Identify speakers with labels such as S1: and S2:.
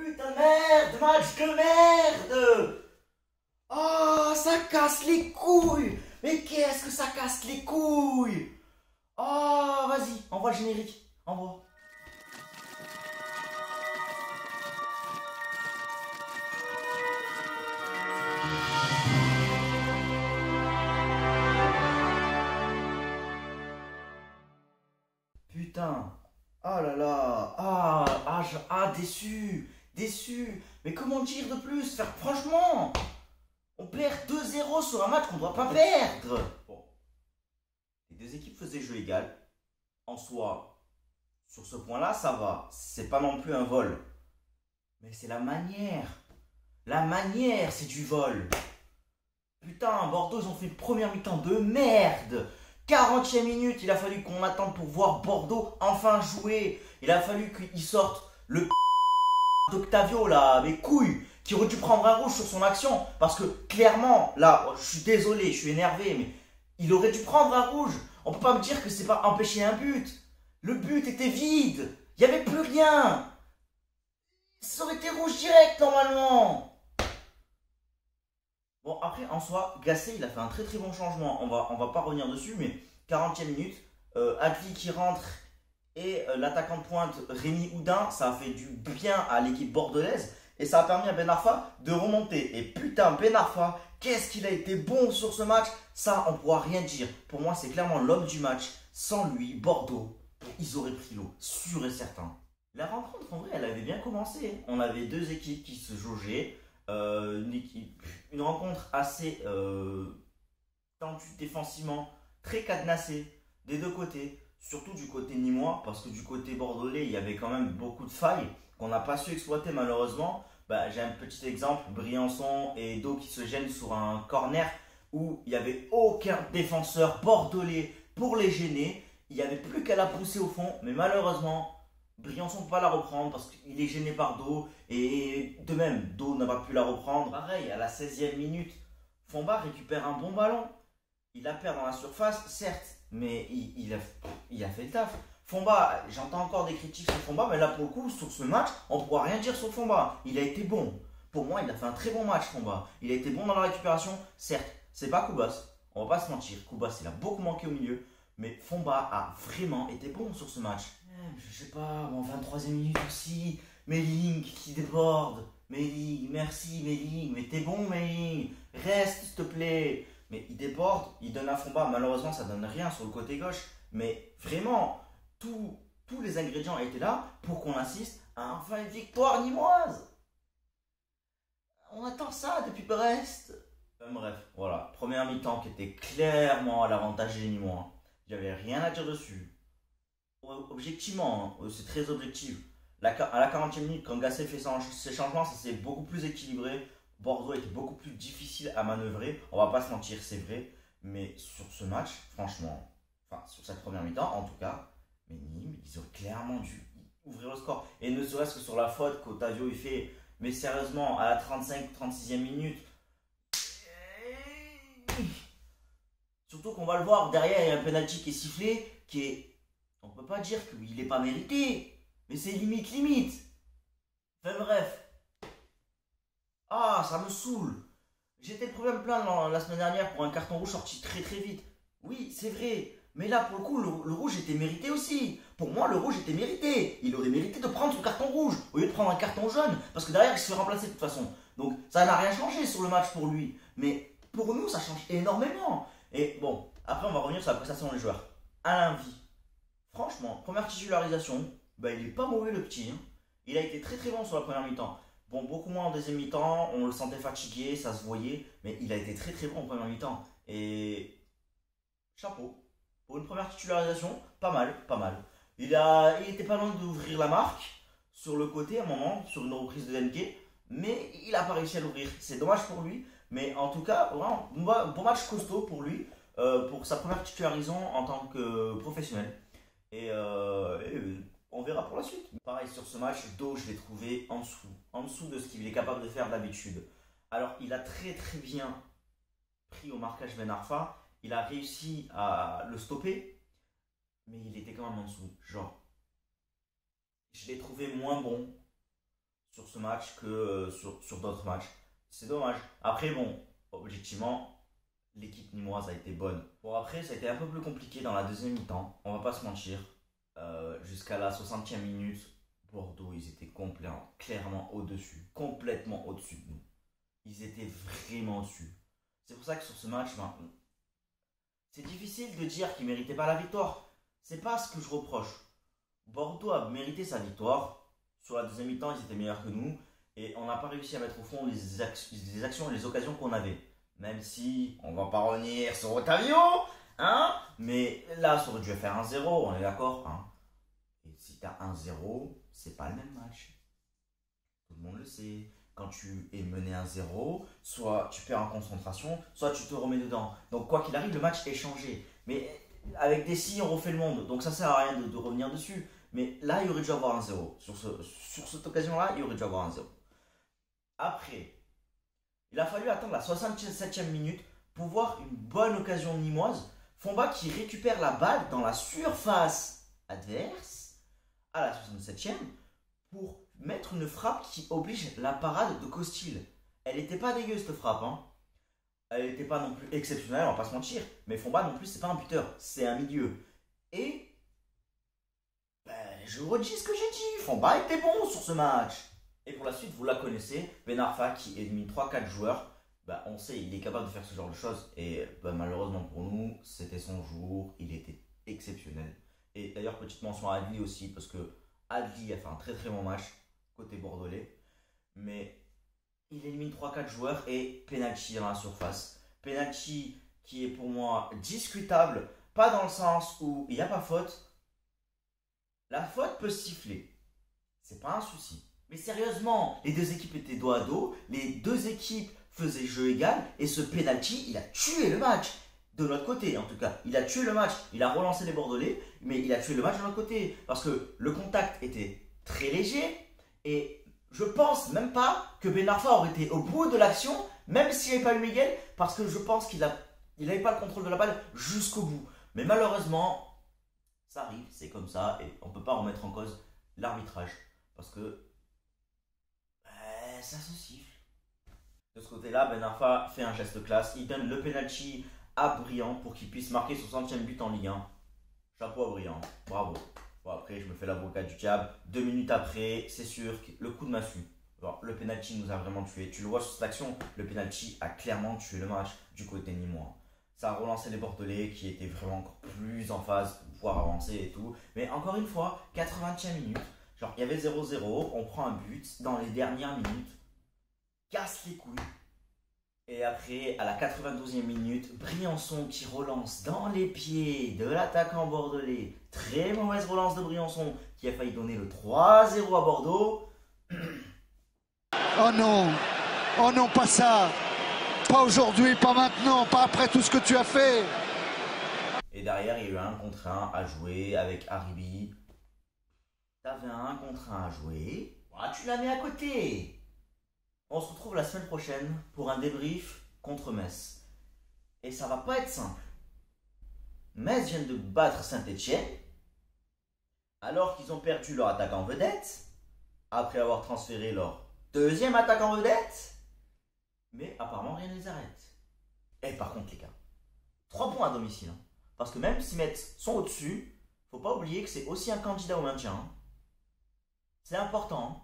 S1: Putain de merde, match de merde. Oh, ça casse les couilles. Mais qu'est-ce que ça casse les couilles. Oh, vas-y, envoie le générique. Envoie. Putain. Oh là là. Déçu. Déçu. Mais comment dire de plus? Franchement, on perd 2-0 sur un match qu'on ne doit pas perdre. Bon. Les deux équipes faisaient jeu égal. En soi, sur ce point-là, ça va. C'est pas non plus un vol. Mais c'est la manière. La manière, c'est du vol. Putain, Bordeaux, ils ont fait une première mi-temps de merde. 40e minute, il a fallu qu'on attende pour voir Bordeaux enfin jouer. Il a fallu qu'il sorte le d'Octavio là, mes couilles, qui aurait dû prendre un rouge sur son action. Parce que clairement, là, je suis désolé, je suis énervé, mais il aurait dû prendre un rouge. On peut pas me dire que c'est pas empêcher un but. Le but était vide. Il n'y avait plus rien. Ça aurait été rouge direct normalement. Bon, après, en soi, Gasset, il a fait un très très bon changement. On va pas revenir dessus, mais 40e minute, Adli qui rentre et l'attaquant de pointe Rémi Houdin, ça a fait du bien à l'équipe bordelaise et ça a permis à Ben Arfa de remonter. Et putain, Ben Arfa, qu'est-ce qu'il a été bon sur ce match. Ça, on pourra rien dire. Pour moi, c'est clairement l'homme du match. Sans lui, Bordeaux, ils auraient pris l'eau, sûr et certain. La rencontre, en vrai, elle avait bien commencé. On avait deux équipes qui se jaugeaient. Une rencontre assez tendue défensivement, très cadenassée des deux côtés, surtout du côté nîmois, parce que du côté bordelais, il y avait quand même beaucoup de failles qu'on n'a pas su exploiter malheureusement. J'ai un petit exemple, Briançon et Do qui se gênent sur un corner où il n'y avait aucun défenseur bordelais pour les gêner. Il n'y avait plus qu'à la pousser au fond, mais malheureusement, Briançon ne peut pas la reprendre parce qu'il est gêné par Do. Et de même, Do n'a pas pu la reprendre. Pareil, à la 16e minute, Fomba récupère un bon ballon. Il la perd dans la surface, certes, mais il a fait le taf. Fomba, j'entends encore des critiques sur Fomba, mais là pour le coup, sur ce match, on ne pourra rien dire sur Fomba. Il a été bon. Pour moi, il a fait un très bon match, Fomba. Il a été bon dans la récupération, certes. C'est pas Koubas, on va pas se mentir. Koubas, il a beaucoup manqué au milieu. Mais Fomba a vraiment été bon sur ce match. Je sais pas, en 23e minute aussi, Melling qui déborde. Melling, merci Melling, mais t'es bon Melling, reste s'il te plaît. Mais il déborde, il donne à Fomba, malheureusement ça donne rien sur le côté gauche. Mais vraiment, tous les ingrédients étaient là pour qu'on assiste à enfin une victoire nîmoise. On attend ça depuis Brest. Bref, voilà, première mi-temps qui était clairement à l'avantage des Nîmois. J'avais rien à dire dessus. Objectivement, c'est très objectif. À la 40e minute, quand Gasset fait ses changements, ça s'est beaucoup plus équilibré. Bordeaux était beaucoup plus difficile à manœuvrer. On va pas se mentir, c'est vrai. Mais sur ce match, franchement, enfin sur cette première mi-temps en tout cas, mais Nîmes, ils auraient clairement dû ouvrir le score. Et ne serait-ce que sur la faute qu'Otavio il fait. Mais sérieusement, à la 35-36e minute, surtout qu'on va le voir, derrière il y a un penalty qui est sifflé, qui est... On peut pas dire qu'il n'est pas mérité, mais c'est limite. Enfin bref. Ah, ça me saoule. J'étais le problème plein la semaine dernière pour un carton rouge sorti très très vite. Oui, c'est vrai. Mais là, pour le coup, le rouge était mérité aussi. Pour moi, le rouge était mérité. Il aurait mérité de prendre son carton rouge au lieu de prendre un carton jaune. Parce que derrière, il se fait remplacer de toute façon. Donc, ça n'a rien changé sur le match pour lui. Mais pour nous, ça change énormément. Et bon, après, on va revenir sur la prestation des joueurs. Alain Vie. Franchement, première titularisation, il est pas mauvais le petit. Hein. Il a été très très bon sur la première mi-temps. Bon, beaucoup moins en deuxième mi-temps, on le sentait fatigué, ça se voyait, mais il a été très très bon en première mi-temps. Et chapeau. Pour une première titularisation, pas mal. Il était pas loin d'ouvrir la marque sur le côté à un moment, sur une reprise de NK, mais il a pas réussi à l'ouvrir. C'est dommage pour lui, mais en tout cas, vraiment, bon match costaud pour lui, pour sa première titularisation en tant que professionnel. Et on verra pour la suite. Pareil sur ce match, Do, je l'ai trouvé en dessous de ce qu'il est capable de faire d'habitude. Alors, il a très très bien pris au marquage Ben Arfa. Il a réussi à le stopper, mais il était quand même en dessous. Genre, je l'ai trouvé moins bon sur ce match que sur d'autres matchs. C'est dommage. Après, bon, objectivement, l'équipe nîmoise a été bonne. Bon, après, ça a été un peu plus compliqué dans la deuxième mi-temps. On va pas se mentir. Jusqu'à la 60e minute, Bordeaux, ils étaient clairement au-dessus. Complètement au-dessus de nous. Ils étaient vraiment au-dessus. C'est pour ça que sur ce match, ben, c'est difficile de dire qu'ils ne méritaient pas la victoire. C'est pas ce que je reproche. Bordeaux a mérité sa victoire. Sur la deuxième mi-temps, ils étaient meilleurs que nous. Et on n'a pas réussi à mettre au fond les actions et les occasions qu'on avait. Même si on va pas revenir sur Otavio, hein. Mais là, ça aurait dû faire 1-0, on est d'accord, hein. Et si tu as 1-0, c'est pas le même match. Tout le monde le sait. Quand tu es mené 1-0, soit tu perds en concentration, soit tu te remets dedans. Donc quoi qu'il arrive, le match est changé. Mais avec des si, on refait le monde. Donc ça sert à rien de revenir dessus. Mais là, il aurait dû avoir 1-0. Sur cette occasion-là, il aurait dû avoir 1-0. Après, il a fallu attendre la 67e minute pour voir une bonne occasion nîmoise. Fomba qui récupère la balle dans la surface adverse à la 67e pour mettre une frappe qui oblige la parade de Costil. Elle n'était pas dégueu cette frappe, hein. Elle n'était pas non plus exceptionnelle, on va pas se mentir. Mais Fomba non plus, c'est pas un buteur, c'est un milieu. Et je redis ce que j'ai dit, Fomba était bon sur ce match. Et pour la suite, vous la connaissez, Ben Arfa qui élimine 3-4 joueurs. On sait, il est capable de faire ce genre de choses. Et malheureusement pour nous, c'était son jour, il était exceptionnel. Et d'ailleurs, petite mention à Adli aussi, parce que Adli a fait un très très bon match côté bordelais. Mais il élimine 3-4 joueurs et penalty dans la surface. Penalty qui est pour moi discutable, pas dans le sens où il n'y a pas faute. La faute peut siffler, c'est pas un souci. Mais sérieusement, les deux équipes étaient dos à dos, les deux équipes faisaient jeu égal et ce penalty, il a tué le match. De notre côté en tout cas, il a tué le match, il a relancé les Bordelais, mais il a tué le match de notre côté. Parce que le contact était très léger et je pense même pas que Ben Arfa aurait été au bout de l'action, même s'il n'y avait pas eu Miguel, parce que je pense qu'il n'avait pas le contrôle de la balle jusqu'au bout. Mais malheureusement, ça arrive, c'est comme ça, et on ne peut pas remettre en cause l'arbitrage, parce que ça se siffle. De ce côté-là, Ben Arfa fait un geste classe, il donne le penalty à Briand pour qu'il puisse marquer son 100e but en Ligue 1. Chapeau à Briand, bravo. Bon, après, je me fais l'avocat du diable. 2 minutes après, c'est sûr, le coup de massue. Bon, le penalty nous a vraiment tué. Tu le vois sur cette action, le penalty a clairement tué le match du côté nîmois. Ça a relancé les Bordelais qui étaient vraiment encore plus en phase pour pouvoir avancer et tout. Mais encore une fois, 80e minute, genre il y avait 0-0, on prend un but dans les dernières minutes, casse les couilles. Et après, à la 92e minute, Briançon qui relance dans les pieds de l'attaquant bordelais. Très mauvaise relance de Briançon qui a failli donner le 3-0 à Bordeaux.
S2: Oh non, pas ça. Pas aujourd'hui, pas maintenant, pas après tout ce que tu as fait.
S1: Et derrière, il y a eu un contre 1 à jouer avec Haribi. T'avais un contre 1 à jouer. Tu la mets à côté. On se retrouve la semaine prochaine pour un débrief contre Metz. Et ça va pas être simple. Metz vient de battre Saint-Etienne alors qu'ils ont perdu leur attaquant vedette après avoir transféré leur deuxième attaquant vedette. Mais apparemment rien ne les arrête. Et par contre les gars, 3 points à domicile. Hein. Parce que même si Metz sont au-dessus, faut pas oublier que c'est aussi un candidat au maintien. Hein. C'est important. Hein.